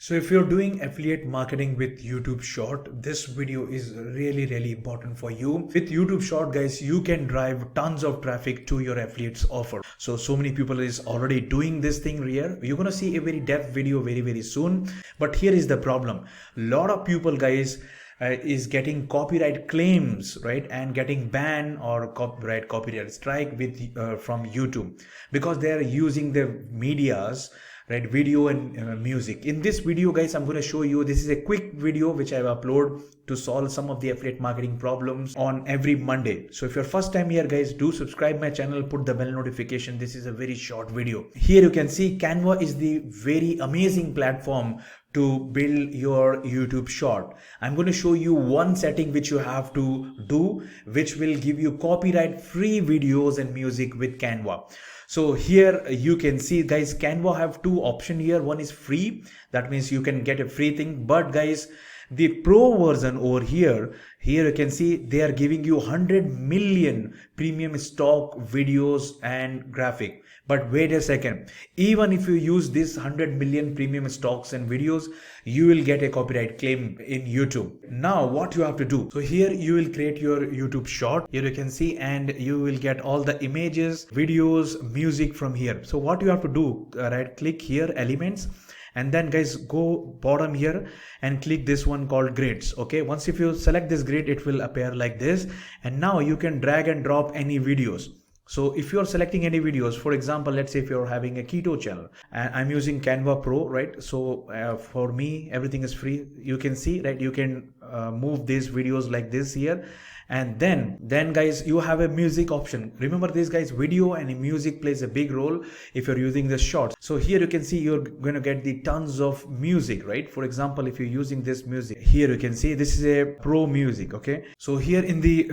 So if you're doing affiliate marketing with YouTube Short, this video is really important for you. With YouTube Short, guys, you can drive tons of traffic to your affiliates offer. So many people is already doing this thing here. You're gonna see a very depth video very soon. But here is the problem. A lot of people, guys, is getting copyright claims, right, and getting banned or copyright strike with from YouTube because they are using the medias, right, video and music. In this video, guys, I'm going to show you, this is a quick video which I've uploaded to solve some of the affiliate marketing problems on every Monday. So if you're first time here, guys, do subscribe my channel, put the bell notification. This is a very short video. Here you can see Canva is the very amazing platform to build your YouTube short. I'm going to show you one setting which you have to do, which will give you copyright free videos and music with Canva. So here you can see, guys, Canva have two options here. One is free, that means you can get a free thing, but guys, the pro version over here you can see they are giving you 100 million premium stock videos and graphic. But wait a second, even if you use this 100 million premium stocks and videos, you will get a copyright claim in YouTube. Now what you have to do, so here you will create your YouTube short. Here you can see, and you will get all the images, videos, music from here. So what you have to do, right click here, elements, and then guys go bottom here and click this one called grids. Okay, once if you select this grid, it will appear like this, and now you can drag and drop any videos. So if you're selecting any videos, for example, let's say if you're having a keto channel, and I'm using Canva Pro, right? So for me, everything is free. You can see, right? You can move these videos like this here. And then guys, you have a music option. Remember this, guys, video and music plays a big role if you're using the shorts. So here you can see you're going to get the tons of music, right? For example, if you're using this music, here you can see this is a pro music. Okay, so here in the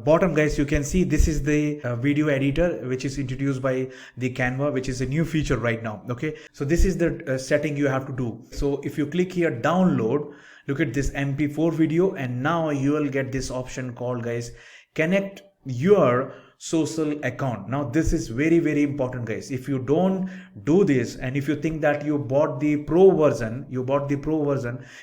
bottom, guys, you can see this is the video editor which is introduced by the Canva, which is a new feature right now. Okay, so this is the setting you have to do. So if you click here download, look at this MP4 video, and now you will get this option called, guys, connect your social account. Now this is very important, guys. If you don't do this, and if you think that you bought the pro version,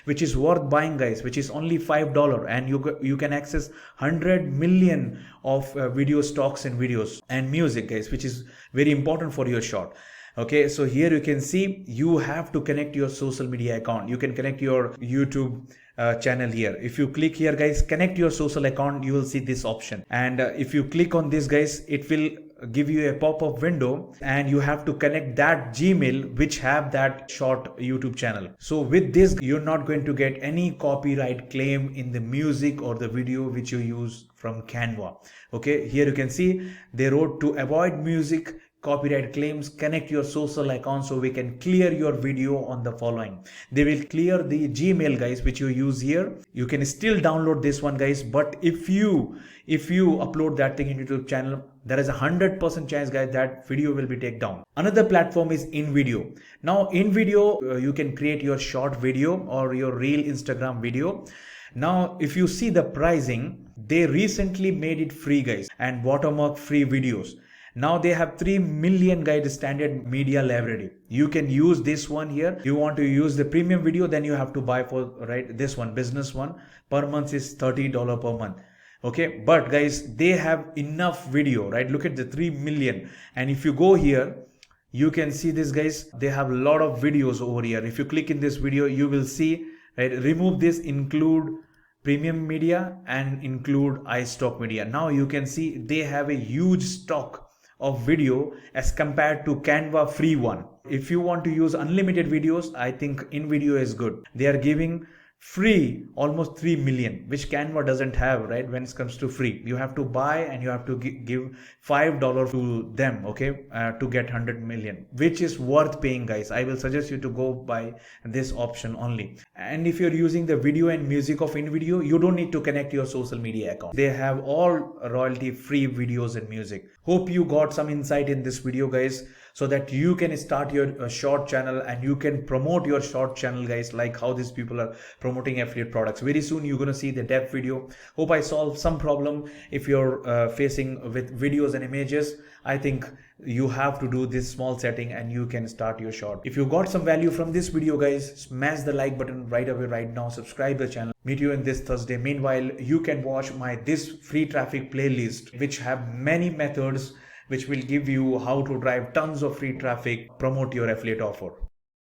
which is worth buying, guys, which is only $5, and you can access 100 million of video stocks and videos and music, guys, which is very important for your short. Okay, so here you can see you have to connect your social media account. You can connect your YouTube channel here. If you click here, guys, connect your social account, you will see this option. And if you click on this, guys, it will give you a pop-up window, and you have to connect that Gmail which have that short YouTube channel. So with this, you're not going to get any copyright claim in the music or the video which you use from Canva. Okay, here you can see they wrote to avoid music copyright claims, connect your social account so we can clear your video on the following. They will clear the Gmail, guys, which you use here. You can still download this one, guys, but if you upload that thing in YouTube channel, there is a 100% chance, guys, that video will be taken down. Another platform is InVideo. Now InVideo, you can create your short video or your real Instagram video. Now if you see the pricing, they recently made it free, guys, and watermark free videos. Now they have 3 million guide standard media library. You can use this one here. You want to use the premium video, then you have to buy for, right, this one, business one. Per month is $30 per month. Okay, but guys, they have enough video, right? Look at the 3 million. And if you go here, you can see this, guys, they have a lot of videos over here. If you click in this video, you will see, right, remove this, include premium media and include iStock media. Now you can see they have a huge stock of video as compared to Canva free one. If you want to use unlimited videos, I think InVideo is good. They are giving free almost 3 million, which Canva doesn't have, right? When it comes to free, you have to buy and you have to give $5 to them, okay, to get 100 million, which is worth paying, guys. I will suggest you to go buy this option only. And if you're using the video and music of InVideo, you don't need to connect your social media account. They have all royalty free videos and music. Hope you got some insight in this video, guys, so that you can start your short channel and you can promote your short channel, guys, like how these people are promoting affiliate products. Very soon you're going to see the depth video. Hope I solved some problem if you're facing with videos and images. I think You have to do this small setting and you can start your short. If you got some value from this video, guys, smash the like button right away right now. Subscribe the channel. Meet you in this Thursday. Meanwhile, you can watch my this free traffic playlist, which have many methods which will give you how to drive tons of free traffic, promote your affiliate offer.